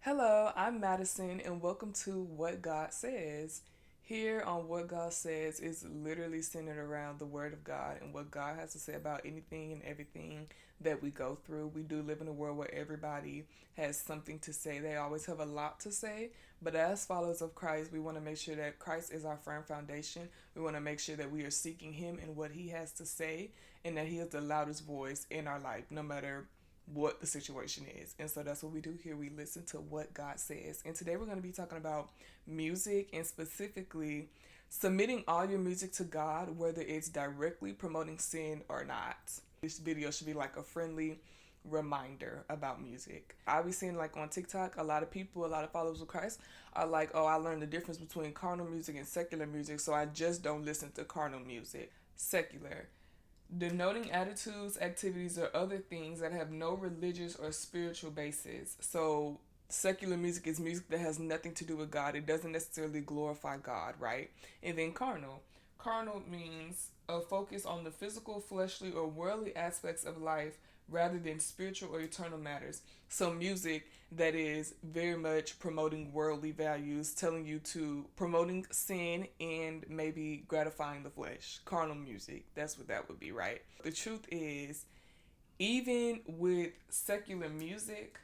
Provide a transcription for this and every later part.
Hello, I'm Madison, and welcome to What God Says. Here on What God Says is literally centered around the Word of God and what God has to say about anything and everything that we go through. We do live in a world where everybody has something to say, they always have a lot to say. But as followers of Christ, we want to make sure that Christ is our firm foundation. We want to make sure that we are seeking Him and what He has to say, and that He is the loudest voice in our life, no matter what the situation is. And so that's what we do here. We listen to what God says. And today we're going to be talking about music and specifically submitting all your music to God, whether it's directly promoting sin or not. This video should be like a friendly reminder about music. I be seeing like on TikTok, a lot of people, a lot of followers of Christ are like, oh, I learned the difference between carnal music and secular music, so I just don't listen to carnal music. Secular, denoting attitudes, activities, or other things that have no religious or spiritual basis. So, secular music is music that has nothing to do with God. It doesn't necessarily glorify God, right? And then carnal. Carnal means a focus on the physical, fleshly, or worldly aspects of life rather than spiritual or eternal matters. So, music that is very much promoting worldly values, telling you to promoting sin and maybe gratifying the flesh. Carnal music, that's what that would be, right? The truth is, even with secular music,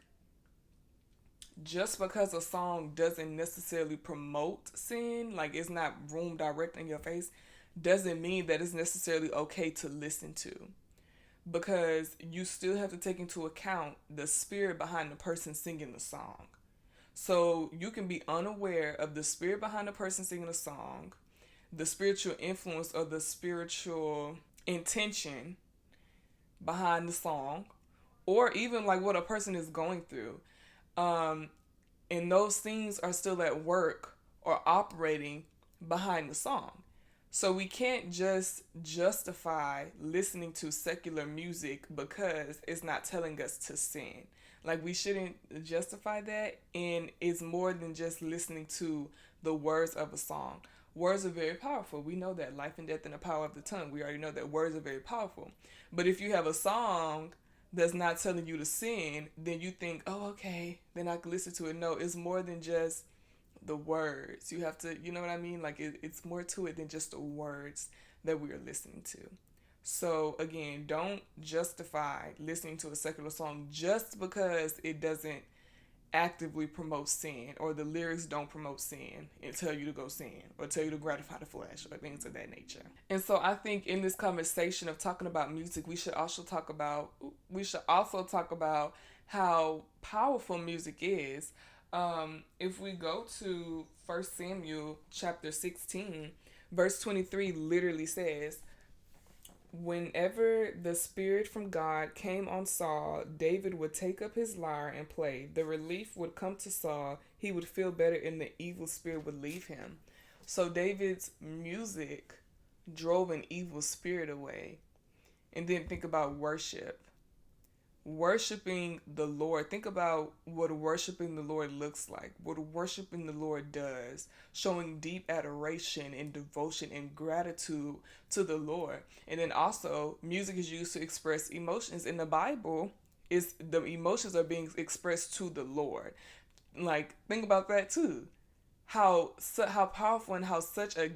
just because a song doesn't necessarily promote sin, like it's not room direct in your face, doesn't mean that it's necessarily okay to listen to, because you still have to take into account the spirit behind the person singing the song. So you can be unaware of the spirit behind the person singing a song, the spiritual influence or the spiritual intention behind the song, or even like what a person is going through. Um, and those things are still at work or operating behind the song. So we can't just justify listening to secular music because it's not telling us to sin. Like we shouldn't justify that, and it's more than just listening to the words of a song. Words are very powerful. We know that life and death and the power of the tongue. We already know that words are very powerful. But if you have a song that's not telling you to sin, then you think, oh, okay, then I can listen to it. No, it's more than just the words. You have to, you know what I mean? Like it's more to it than just the words that we are listening to. So again, don't justify listening to a secular song just because it doesn't actively promote sin, or the lyrics don't promote sin and tell you to go sin or tell you to gratify the flesh or things of that nature. And so I think in this conversation of talking about music, we should also talk about how powerful music is. If we go to 1 Samuel chapter 16, verse 23 literally says, whenever the spirit from God came on Saul, David would take up his lyre and play. The relief would come to Saul. He would feel better and the evil spirit would leave him. So David's music drove an evil spirit away. And then think about worship. Worshiping the Lord. Think about what worshiping the Lord looks like, what worshiping the Lord does, showing deep adoration and devotion and gratitude to the Lord. And then also, music is used to express emotions. In the Bible, is the emotions are being expressed to the Lord. Like, think about that too. How powerful and how such a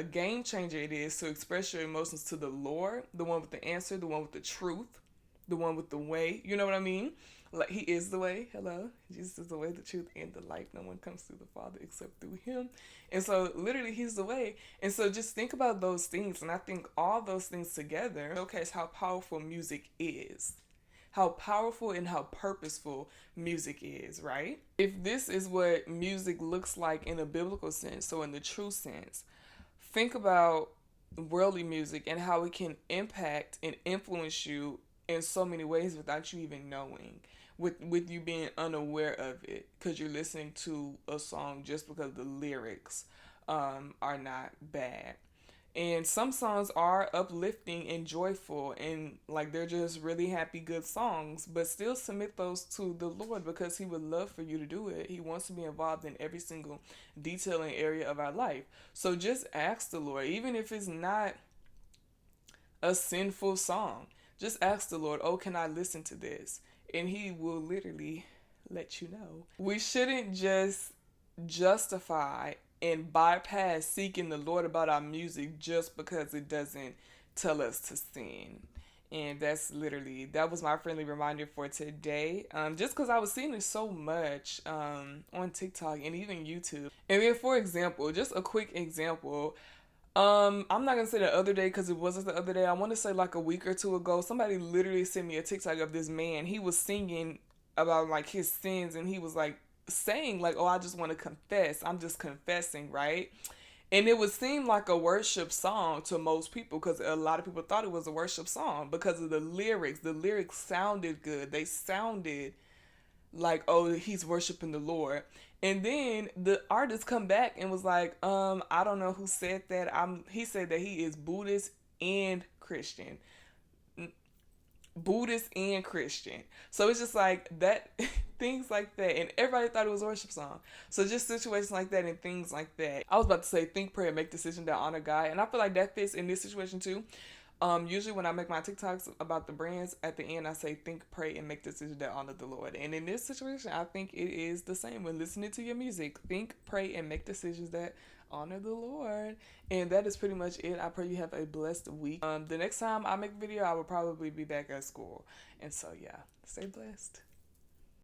game changer it is to express your emotions to the Lord, the one with the answer, the one with the truth, the one with the way. You know what I mean? Like He is the way. Hello, Jesus is the way, the truth, and the life. No one comes to the Father except through Him. And so, literally, He's the way. And so, just think about those things, and I think all those things together showcase how powerful music is. How powerful and how purposeful music is, right? If this is what music looks like in a biblical sense, so in the true sense, think about worldly music and how it can impact and influence you in so many ways without you even knowing, with you being unaware of it, because you're listening to a song just because the lyrics are not bad. And some songs are uplifting and joyful, and like they're just really happy, good songs, but still submit those to the Lord because He would love for you to do it. He wants to be involved in every single detail and area of our life. So just ask the Lord, even if it's not a sinful song, just ask the Lord, oh, can I listen to this? And He will literally let you know. We shouldn't just justify and bypass seeking the Lord about our music just because it doesn't tell us to sin. And that was my friendly reminder for today. Just because I was seeing it so much on TikTok and even YouTube. And then, for example, just a quick example, I'm not gonna say the other day because it wasn't the other day. I want to say like a week or two ago, somebody literally sent me a TikTok of this man. He was singing about like his sins, and he was like saying like, "Oh, I just want to confess. I'm just confessing, right?" And it would seem like a worship song to most people because a lot of people thought it was a worship song because of the lyrics. The lyrics sounded good. They sounded like, oh, he's worshiping the Lord. And then the artist come back and was like, I don't know who said that. He said that he is Buddhist and Christian. Buddhist and Christian. So it's just like that, things like that. And everybody thought it was a worship song. So just situations like that and things like that. I was about to say think, pray, and make decisions that honor God. And I feel like that fits in this situation too. Usually when I make my TikToks about the brands, at the end I say think, pray, and make decisions that honor the Lord. And in this situation, I think it is the same when listening to your music. Think, pray, and make decisions that honor the Lord. And that is pretty much it. I pray you have a blessed week. The next time I make a video, I will probably be back at school. And so yeah, stay blessed.